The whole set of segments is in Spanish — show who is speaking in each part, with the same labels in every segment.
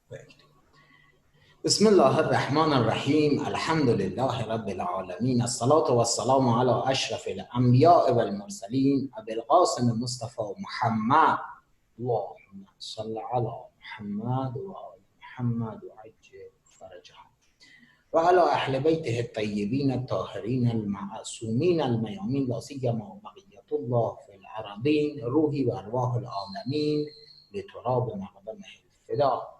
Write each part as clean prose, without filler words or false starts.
Speaker 1: بسم الله الرحمن الرحيم الحمد لله رب العالمين الصلاة والسلام على أشرف الأنبياء والمرسلين أبي القاسم المصطفى محمد اللهم صل على محمد وآل محمد وعجل فرجهم وعلى أهل بيته الطيبين الطاهرين المعصومين الميامين لا سيما بقية الله في الأراضين روحي وأرواح العالمين لتراب مقدمه الفداء.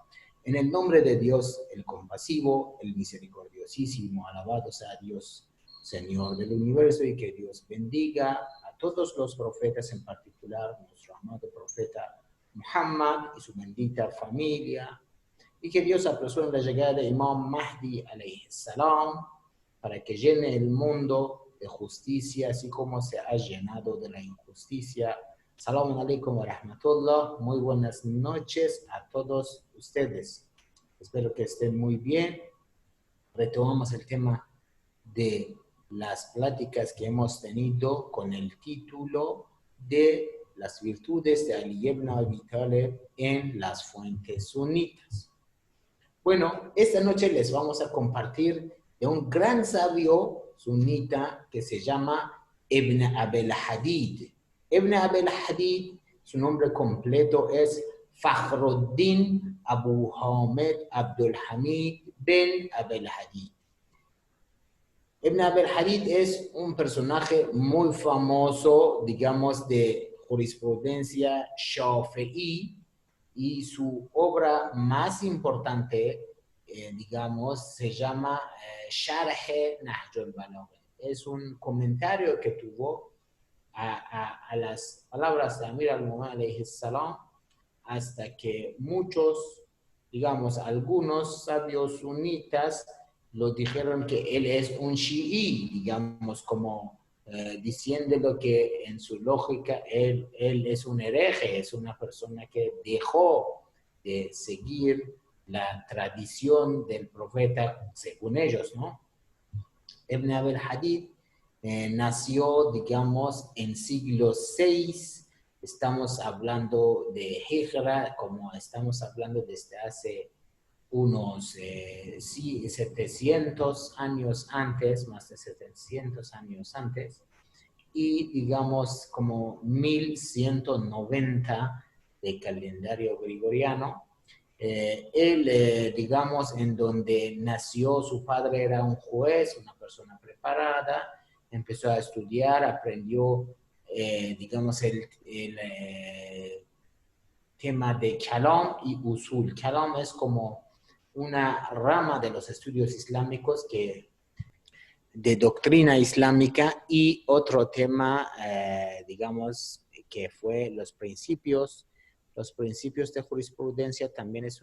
Speaker 1: En el nombre de Dios, el compasivo, el misericordiosísimo, alabado sea Dios, Señor del universo, y que Dios bendiga a todos los profetas, en particular nuestro amado profeta Muhammad y su bendita familia, y que Dios apresure la llegada de Imam Mahdi alayhi salam para que llene el mundo de justicia, así como se ha llenado de la injusticia. Salamu alaikum wa rahmatullah. Muy buenas noches a todos ustedes. Espero que estén muy bien. Retomamos el tema de las pláticas que hemos tenido con el título de las virtudes de Ali ibn Abi Talib en las fuentes sunitas. Bueno, esta noche les vamos a compartir de un gran sabio sunita que se llama Ibn Abil Hadid. Ibn Abil Hadid, su nombre completo es Fakhruddin Abu Hamid Abdul Hamid bin Abil Hadid. Ibn Abil Hadid es un personaje muy famoso, digamos, de jurisprudencia shafi'i, y su obra más importante, digamos, se llama Sharh Nahj al-Balagha. Es un comentario que tuvo a las palabras de Amir al-Mu'minin alayhi salam, hasta que muchos, digamos, algunos sabios sunitas lo dijeron que él es un shií, digamos, como diciéndolo que en su lógica él es un hereje, es una persona que dejó de seguir la tradición del profeta, según ellos, ¿no? Ibn Abil Hadid nació, digamos, en siglo VI. Estamos hablando de Hijra, como estamos hablando desde hace unos 700 años antes, más de 700 años antes, y digamos como 1190 de calendario gregoriano. Él, digamos, en donde nació, su padre era un juez, una persona preparada, empezó a estudiar, aprendió, digamos, el tema de Kalam y Usul. Kalam es como una rama de los estudios islámicos de doctrina islámica, y otro tema, digamos, que fue los principios de jurisprudencia. También es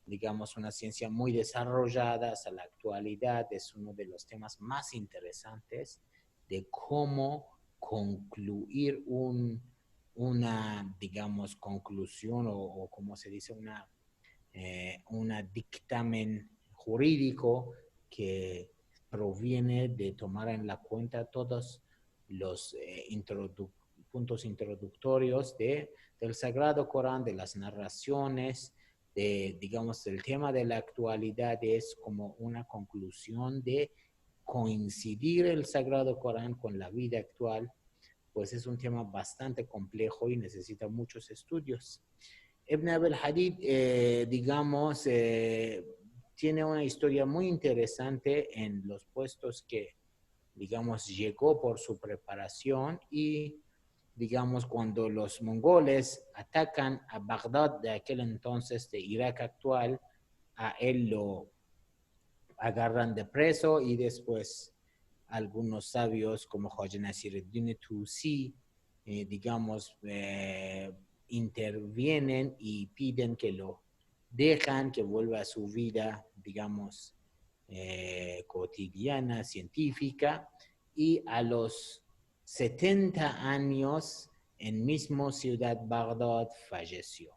Speaker 1: digamos, una ciencia muy desarrollada hasta la actualidad. Es uno de los temas más interesantes de cómo concluir una, digamos, conclusión o como se dice, una dictamen jurídico que proviene de tomar en la cuenta todos los puntos introductorios del Sagrado Corán, de las narraciones, digamos, el tema de la actualidad. Es como una conclusión de coincidir el Sagrado Corán con la vida actual. Pues es un tema bastante complejo y necesita muchos estudios. Ibn Abil Hadid, digamos, tiene una historia muy interesante en los puestos que, digamos, llegó por su preparación. Y, digamos, cuando los mongoles atacan a Bagdad de aquel entonces, de Irak actual, a él lo agarran de preso, y después algunos sabios como Hoja Nasiruddin Tusi, digamos, intervienen y piden que lo dejan, que vuelva a su vida, digamos, cotidiana, científica. Y a los 70 años, en mismo ciudad Bagdad, falleció.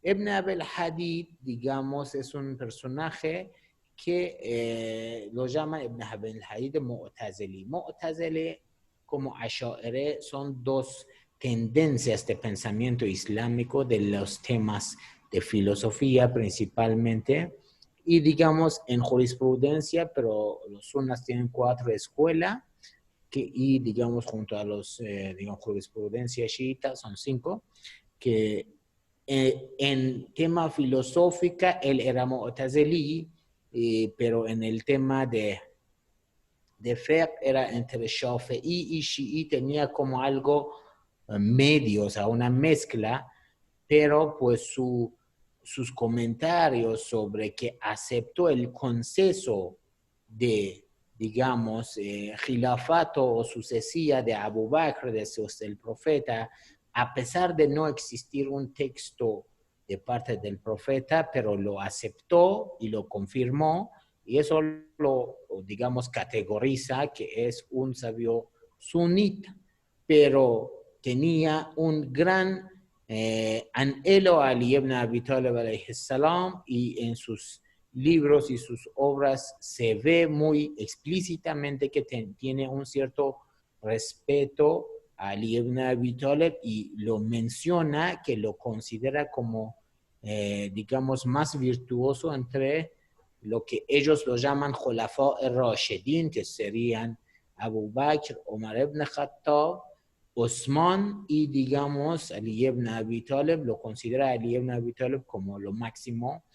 Speaker 1: Ibn Abil Hadid, digamos, es un personaje que lo llama Ibn Abil Hadid Mu'tazili. Mu'tazili, como Ash'ari, son dos tendencias de pensamiento islámico de los temas de filosofía principalmente, y digamos en jurisprudencia, pero los sunnas tienen 4 escuelas, y digamos junto a los, digamos, jurisprudencia chiita son 5, que en tema filosófica él era mu'tazili, pero en el tema de fiqh era entre Shafi'i y Shi'i, tenía como algo medio, o sea, una mezcla, pero pues sus comentarios sobre que aceptó el consenso de, digamos, khilafato o sucesía de Abu Bakr, del profeta, a pesar de no existir un texto de parte del profeta, pero lo aceptó y lo confirmó, y eso lo, digamos, categoriza que es un sabio sunita, pero tenía un gran anhelo a Ali ibn Abi Talib alayhi salam, y en sus libros y sus obras se ve muy explícitamente que tiene un cierto respeto a Ali ibn Abi Talib, y lo menciona, que lo considera como, digamos, más virtuoso entre lo que ellos lo llaman Khulafa al-Rashidin, que serían Abu Bakr, Omar ibn Khattab, Osman, y digamos Ali ibn Abi Talib. Lo considera Ali ibn Abi Talib como lo máximo,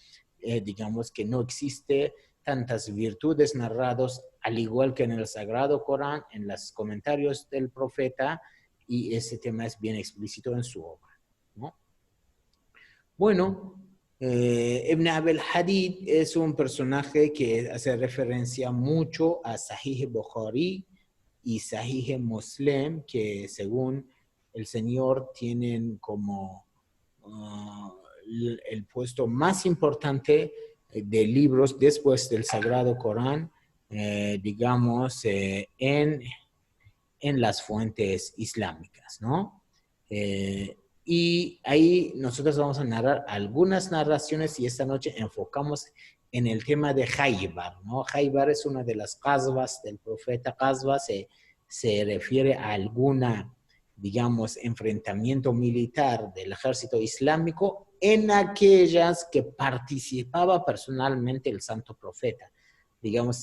Speaker 1: digamos que no existe tantas virtudes narradas, al igual que en el Sagrado Corán, en los comentarios del profeta, y ese tema es bien explícito en su obra, ¿no? Bueno, Ibn Abil Hadid es un personaje que hace referencia mucho a Sahih Bukhari y Sahih Muslim, que según el Señor tienen como el puesto más importante de libros después del Sagrado Corán, digamos, en las fuentes islámicas, ¿no? Y ahí nosotros vamos a narrar algunas narraciones, y esta noche enfocamos en el tema de Khaybar, ¿no? Khaybar es una de las qasbas del profeta. Qasba se refiere a alguna, digamos, enfrentamiento militar del ejército islámico en aquellas que participaba personalmente el santo profeta. Digamos,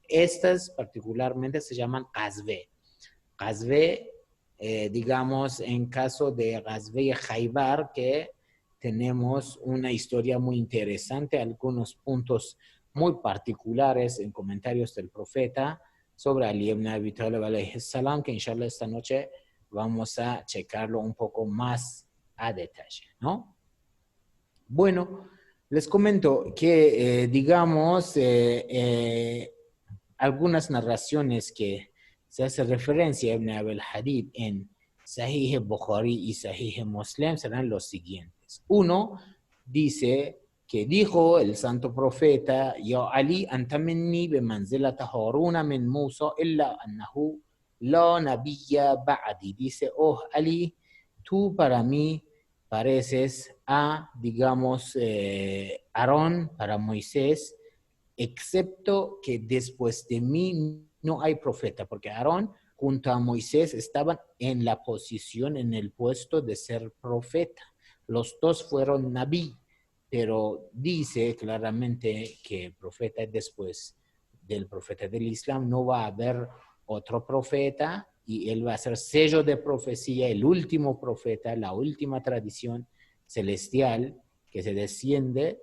Speaker 1: estas particularmente se llaman qasbe. Qasbe, digamos, en caso de Qasbe y Khaybar, que tenemos una historia muy interesante, algunos puntos muy particulares en comentarios del profeta sobre Ali ibn Abi Talib alayhi salam, que inshallah esta noche vamos a checarlo un poco más a detalle, ¿no? Bueno, les comento que, digamos, algunas narraciones que se hace referencia a Ibn Abil Hadid en Sahih Bukhari y Sahih Muslim serán los siguientes. Uno dice que dijo el santo profeta: Ya Ali, anta minni bimanzilata Haruna min Musa illa annahu la nabiyya ba'di. Dice: oh Ali, tú para mí pareces a, digamos, Aarón para Moisés, excepto que después de mí no hay profeta, porque Aarón junto a Moisés estaban en la posición, en el puesto de ser profeta. Los dos fueron nabí, pero dice claramente que profeta después del profeta del Islam no va a haber otro profeta, y él va a ser sello de profecía, el último profeta, la última tradición celestial que se desciende,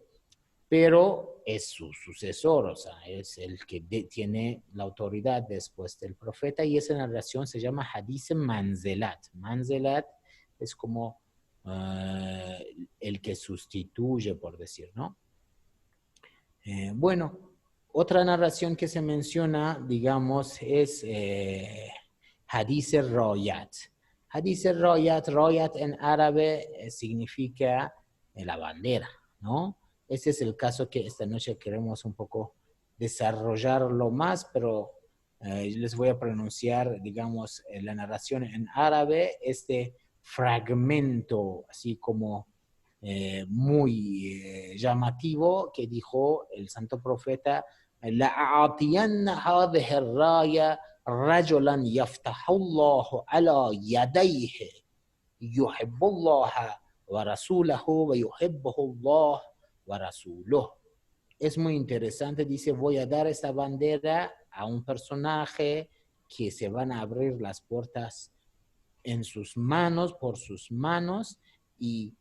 Speaker 1: pero es su sucesor, o sea, es el que tiene la autoridad después del profeta, y esa narración se llama Hadith Manzelat. Manzelat es como el que sustituye, por decir, ¿no? Bueno, otra narración que se menciona, digamos, es Hadith Royat. Hadith Royat, Royat en árabe significa la bandera, ¿no? Ese es el caso que esta noche queremos un poco desarrollarlo más, pero les voy a pronunciar, digamos, la narración en árabe, este fragmento, así como muy llamativo, que dijo el santo profeta: لأعطين هذه الراية رجلا يفتح الله على يديه يحب الله وَرَسُولَهُ وَيُحِبُّهُ اللَّهُ وَرَسُولُهُ. Es muy interesante, dice, voy a dar esta bandera a un personaje que se van a abrir las puertas en sus manos, por sus manos, y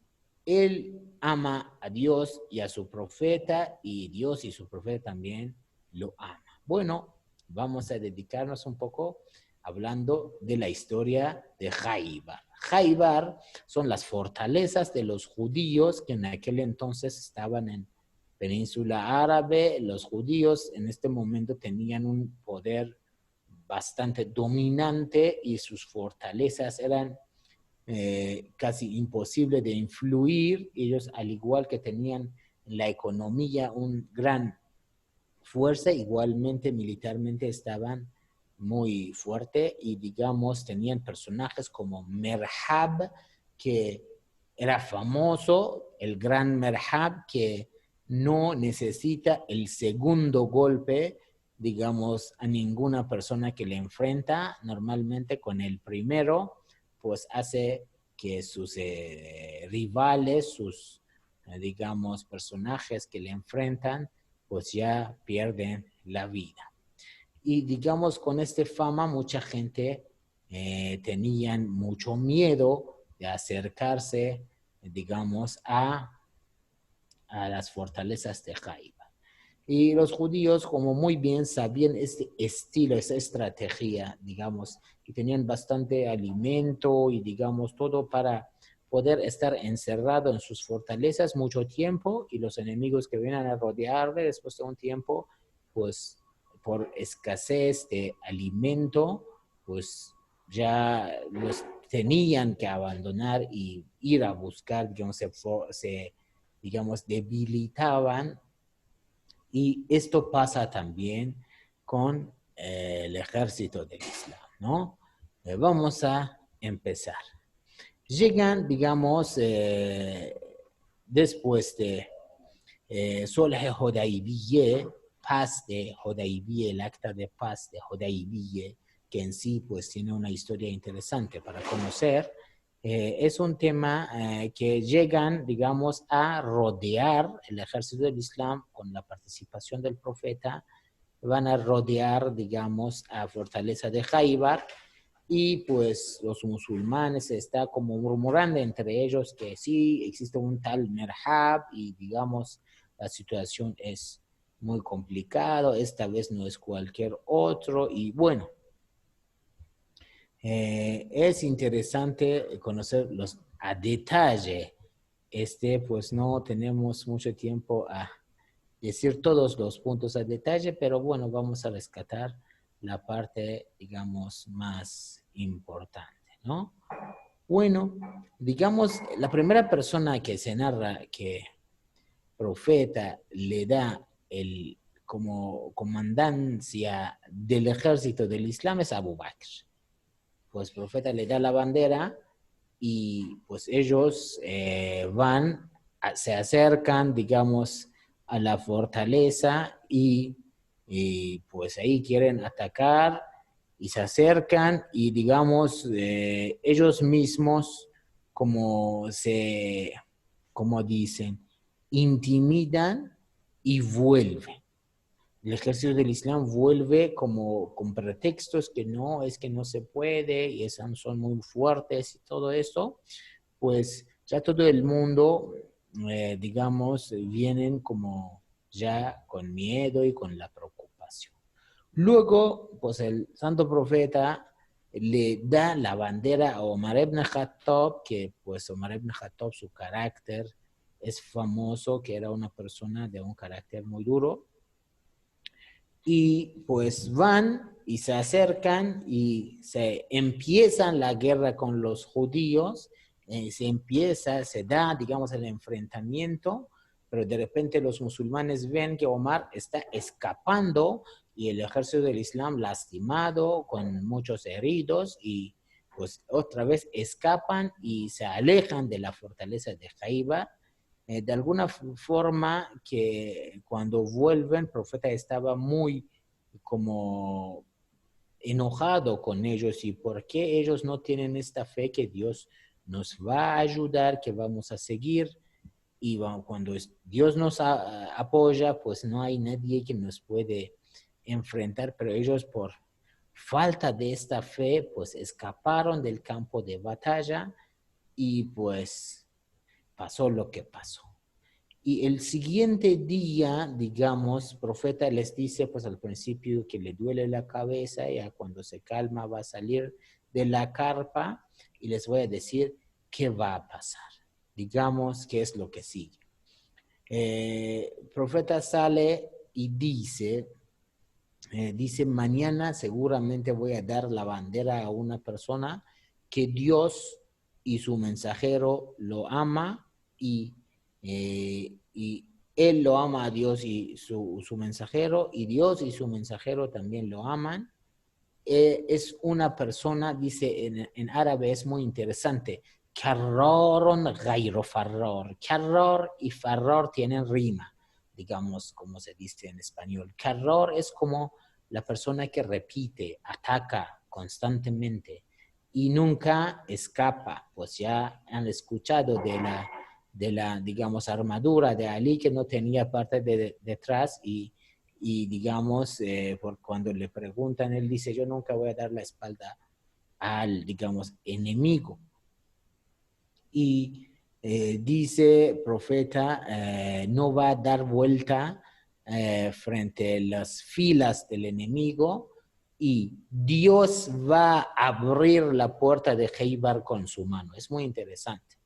Speaker 1: él ama a Dios y a su profeta, y Dios y su profeta también lo ama. Bueno, vamos a dedicarnos un poco hablando de la historia de Jaibar. Jaibar son las fortalezas de los judíos que en aquel entonces estaban en Península Árabe. Los judíos en este momento tenían un poder bastante dominante y sus fortalezas eran casi imposibles de influir. Ellos, al igual que tenían en la economía un gran fuerza, igualmente militarmente estaban muy fuerte y digamos tenían personajes como Merhab, que era famoso, el gran Merhab, que no necesita el segundo golpe, digamos, a ninguna persona que le enfrenta. Normalmente con el primero, pues hace que sus rivales, sus, digamos, personajes que le enfrentan, pues ya pierden la vida. Y digamos, con esta fama, mucha gente tenían mucho miedo de acercarse, digamos, a las fortalezas de Jaiba. Y los judíos, como muy bien sabían este estilo, esa estrategia, digamos, que tenían bastante alimento y, digamos, todo para poder estar encerrado en sus fortalezas mucho tiempo, y los enemigos que vienen a rodearle después de un tiempo, pues por escasez de alimento, pues ya los tenían que abandonar y ir a buscar, digamos, digamos, debilitaban. Y esto pasa también con el ejército del Islam, ¿no? Vamos a empezar. Llegan, digamos, después de Sulh Hudaybiyeh, paz de Hudaybiyeh, el acta de paz de Hudaybiyeh, que en sí pues tiene una historia interesante para conocer. Es un tema que llegan, digamos, a rodear el ejército del Islam con la participación del profeta. Van a rodear, digamos, a fortaleza de Jaibar, y pues los musulmanes está como murmurando entre ellos que sí, existe un tal Merhab y digamos, la situación es muy complicada, esta vez no es cualquier otro, y bueno, es interesante conocerlos a detalle. Pues no tenemos mucho tiempo a decir todos los puntos a detalle, pero bueno, vamos a rescatar la parte, digamos, más importante, ¿no? Bueno, digamos, la primera persona que se narra que profeta le da el como comandancia del ejército del Islam es Abu Bakr. Pues profeta le da la bandera y pues ellos se acercan, digamos, a la fortaleza y pues ahí quieren atacar y se acercan y digamos, ellos mismos como dicen, intimidan y vuelven. El ejército del Islam vuelve como con pretextos que no, es que no se puede y son muy fuertes y todo eso, pues ya todo el mundo, digamos, vienen como ya con miedo y con la preocupación. Luego, pues el santo profeta le da la bandera a Omar ibn Khattab, que pues Omar ibn Khattab, su carácter es famoso, que era una persona de un carácter muy duro, y pues van y se acercan y se empiezan la guerra con los judíos, se da, digamos, el enfrentamiento, pero de repente los musulmanes ven que Omar está escapando y el ejército del Islam lastimado, con muchos heridos, y pues otra vez escapan y se alejan de la fortaleza de Jaiba. De alguna forma que cuando vuelven, el profeta estaba muy como enojado con ellos y por qué ellos no tienen esta fe que Dios nos va a ayudar, que vamos a seguir. Y cuando Dios nos apoya, pues no hay nadie que nos puede enfrentar, pero ellos por falta de esta fe, pues escaparon del campo de batalla y pues pasó lo que pasó. Y el siguiente día, digamos, profeta les dice, pues al principio que le duele la cabeza, y cuando se calma va a salir de la carpa y les voy a decir qué va a pasar. Digamos, qué es lo que sigue. Profeta sale y dice, mañana seguramente voy a dar la bandera a una persona que Dios y su mensajero lo ama y él lo ama a Dios y su mensajero, y Dios y su mensajero también lo aman. Es una persona, dice en árabe, es muy interesante, karrarun ghayru farrar. Karrar y farrar tienen rima, digamos, como se dice en español. Karrar es como la persona que repite, ataca constantemente y nunca escapa. Pues ya han escuchado de la, digamos, armadura de Ali, que no tenía parte de detrás, y digamos, por cuando le preguntan, él dice, yo nunca voy a dar la espalda al, digamos, enemigo. Y dice, profeta, no va a dar vuelta frente a las filas del enemigo, y Dios va a abrir la puerta de Khaybar con su mano. Es muy interesante.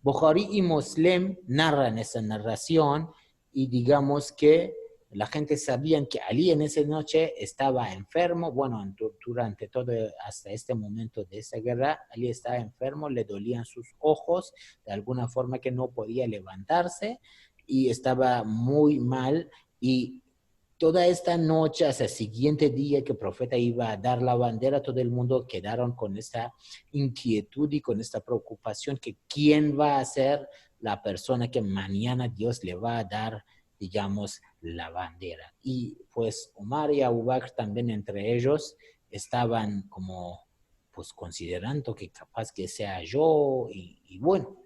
Speaker 1: Bukhari y Muslim narran esa narración, y digamos que la gente sabía que Ali en esa noche estaba enfermo. Bueno, durante todo, hasta este momento de esa guerra, Ali estaba enfermo, le dolían sus ojos, de alguna forma que no podía levantarse, y estaba muy mal. Y toda esta noche, hasta el siguiente día que el profeta iba a dar la bandera, todo el mundo quedaron con esta inquietud y con esta preocupación, que quién va a ser la persona que mañana Dios le va a dar, digamos, la bandera. Y pues Omar y Abu Bakr también, entre ellos, estaban como pues considerando que capaz que sea yo, y bueno,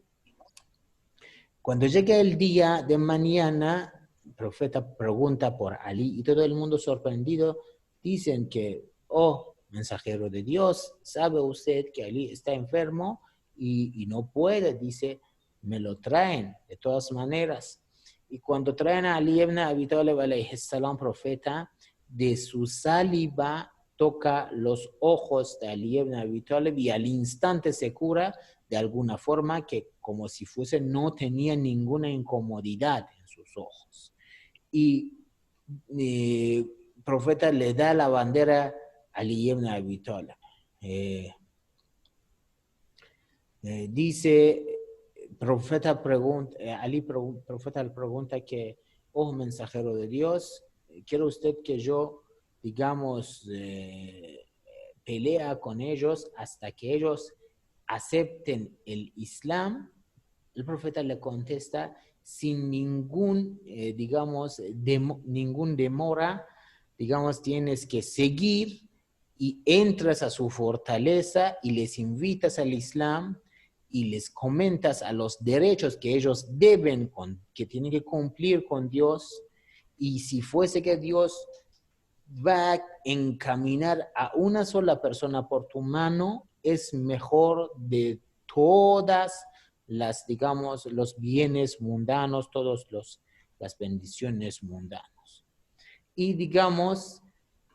Speaker 1: cuando llega el día de mañana, el profeta pregunta por Ali, y todo el mundo sorprendido dicen que, oh, mensajero de Dios, ¿sabe usted que Ali está enfermo y no puede? Dice, me lo traen de todas maneras. Y cuando traen a Ali ibn Abi Talib alayhi salam, profeta, de su saliva toca los ojos de Ali ibn Abi Talib, y al instante se cura de alguna forma, que como si fuese, no tenía ninguna incomodidad en sus ojos. Y el profeta le da la bandera a Ali ibn Abi Talib. Dice, profeta le pregunta que, oh mensajero de Dios, ¿quiere usted que yo, digamos, pelea con ellos hasta que ellos acepten el Islam? El profeta le contesta sin ningún, digamos, ningún demora, digamos, tienes que seguir y entras a su fortaleza y les invitas al Islam y les comentas a los derechos que ellos deben, que tienen que cumplir con Dios. Y si fuese que Dios va a encaminar a una sola persona por tu mano, es mejor de todas las, digamos, los bienes mundanos, todas las bendiciones mundanos. Y digamos,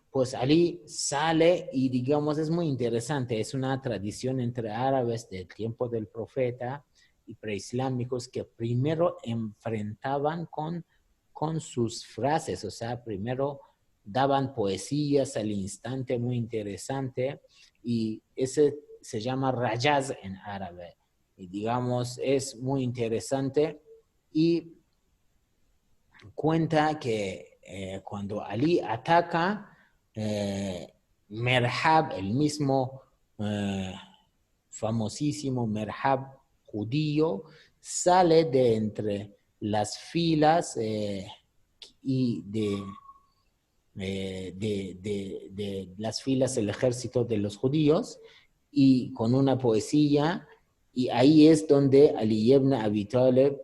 Speaker 1: pues Ali sale, y digamos, es muy interesante, es una tradición entre árabes del tiempo del profeta y preislámicos, que primero enfrentaban con sus frases, o sea, primero daban poesías al instante, muy interesante, y ese se llama rayaz en árabe, y digamos, es muy interesante. Y cuenta que cuando Ali ataca, Merhab, el mismo famosísimo Merhab judío, sale de entre las filas y de las filas del ejército de los judíos, y con una poesía, Y ahí es donde Ali ibn Abi Talib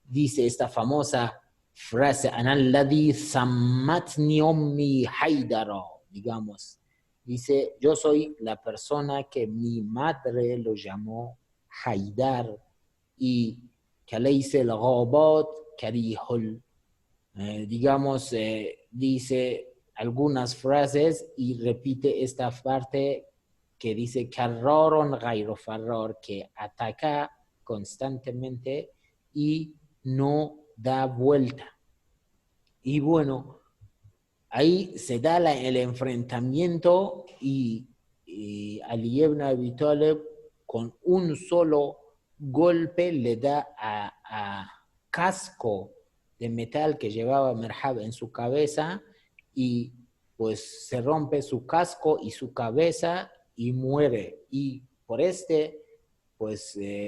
Speaker 1: dice esta famosa frase, Ana alladhi sammatni ummi Haydara, digamos. Dice, yo soy la persona que mi madre lo llamó Haydar y que le dice el Ghabat Karihul. Digamos, dice algunas frases y repite esta parte que dice Karraron Gairo Farrar, que ataca constantemente y no da vuelta. Y bueno, ahí se da el enfrentamiento y Ali ibn Abi Talib con un solo golpe le da a casco de metal que llevaba Merhab en su cabeza y pues se rompe su casco y su cabeza y muere. Y por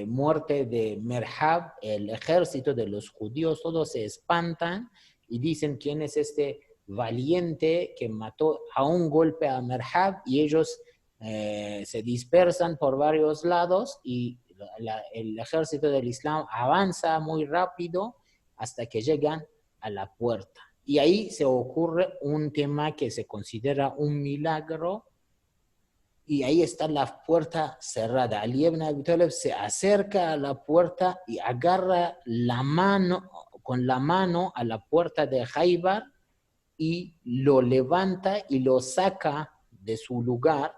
Speaker 1: muerte de Merhab, el ejército de los judíos todos se espantan y dicen quién es este valiente que mató a un golpe a Merhab, y ellos se dispersan por varios lados y el ejército del Islam avanza muy rápido hasta que llegan a la puerta. Y ahí se ocurre un tema que se considera un milagro, y ahí está la puerta cerrada. Ali ibn Abi Talib se acerca a la puerta y agarra con la mano a la puerta de Khaybar y lo levanta y lo saca de su lugar,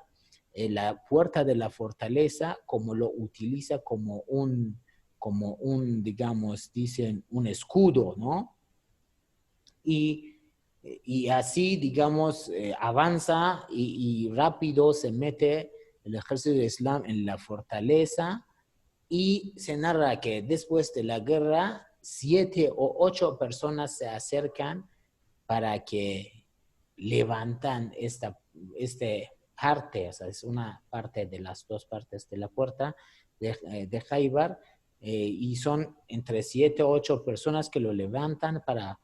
Speaker 1: la puerta de la fortaleza, como lo utiliza como digamos, dicen, un escudo, ¿no? Y así, digamos, avanza y rápido se mete el ejército de Islam en la fortaleza, y se narra que después de la guerra 7 o 8 personas se acercan para que levantan este parte, o sea, es una parte de las dos partes de la puerta de Khaybar, y son entre 7 o 8 personas que lo levantan para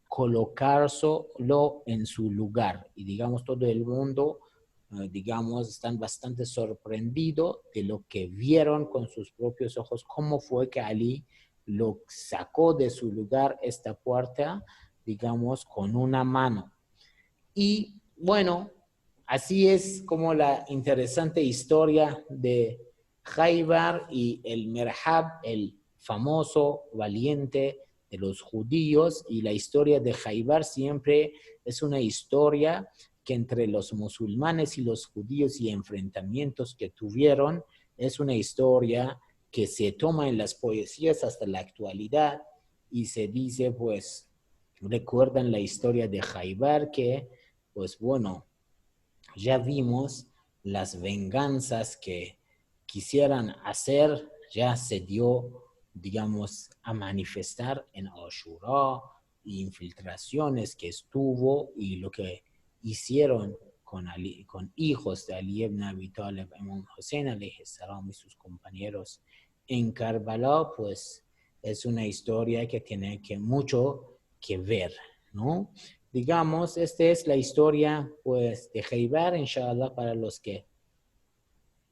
Speaker 1: colocárselo en su lugar. Y digamos, todo el mundo, digamos, están bastante sorprendidos de lo que vieron con sus propios ojos, cómo fue que Ali lo sacó de su lugar, esta puerta, digamos, con una mano. Y bueno, así es como la interesante historia de Khaybar y el Merhab, el famoso valiente de los judíos. Y la historia de Khaybar siempre es una historia que entre los musulmanes y los judíos y enfrentamientos que tuvieron, es una historia que se toma en las poesías hasta la actualidad, y se dice, pues, recuerdan la historia de Khaybar, que pues bueno, ya vimos las venganzas que quisieran hacer, ya se dio, digamos, a manifestar en Ashura, y infiltraciones que estuvo, y lo que hicieron con hijos de Ali ibn Abi Talib, Imam Hussein alayhi salam, y sus compañeros en Karbala, pues es una historia que tiene mucho que ver, ¿no? Digamos, esta es la historia, pues, de Khaybar, inshallah, para los que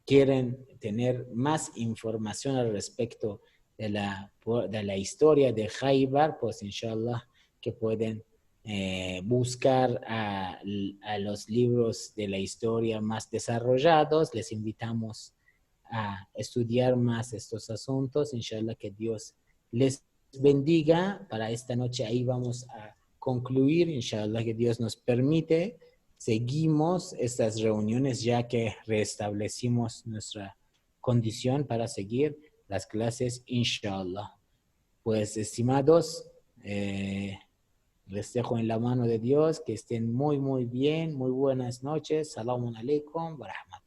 Speaker 1: quieren tener más información al respecto de la historia de Khaybar, pues, inshallah, que pueden buscar a los libros de la historia más desarrollados. Les invitamos a estudiar más estos asuntos. Inshallah, que Dios les bendiga. Para esta noche ahí vamos a concluir, inshallah, que Dios nos permite. Seguimos estas reuniones ya que restablecimos nuestra condición para seguir las clases, inshallah. Pues, estimados, les dejo en la mano de Dios, que estén muy, muy bien, muy buenas noches. Salamun alaikum wa rahmatullahi.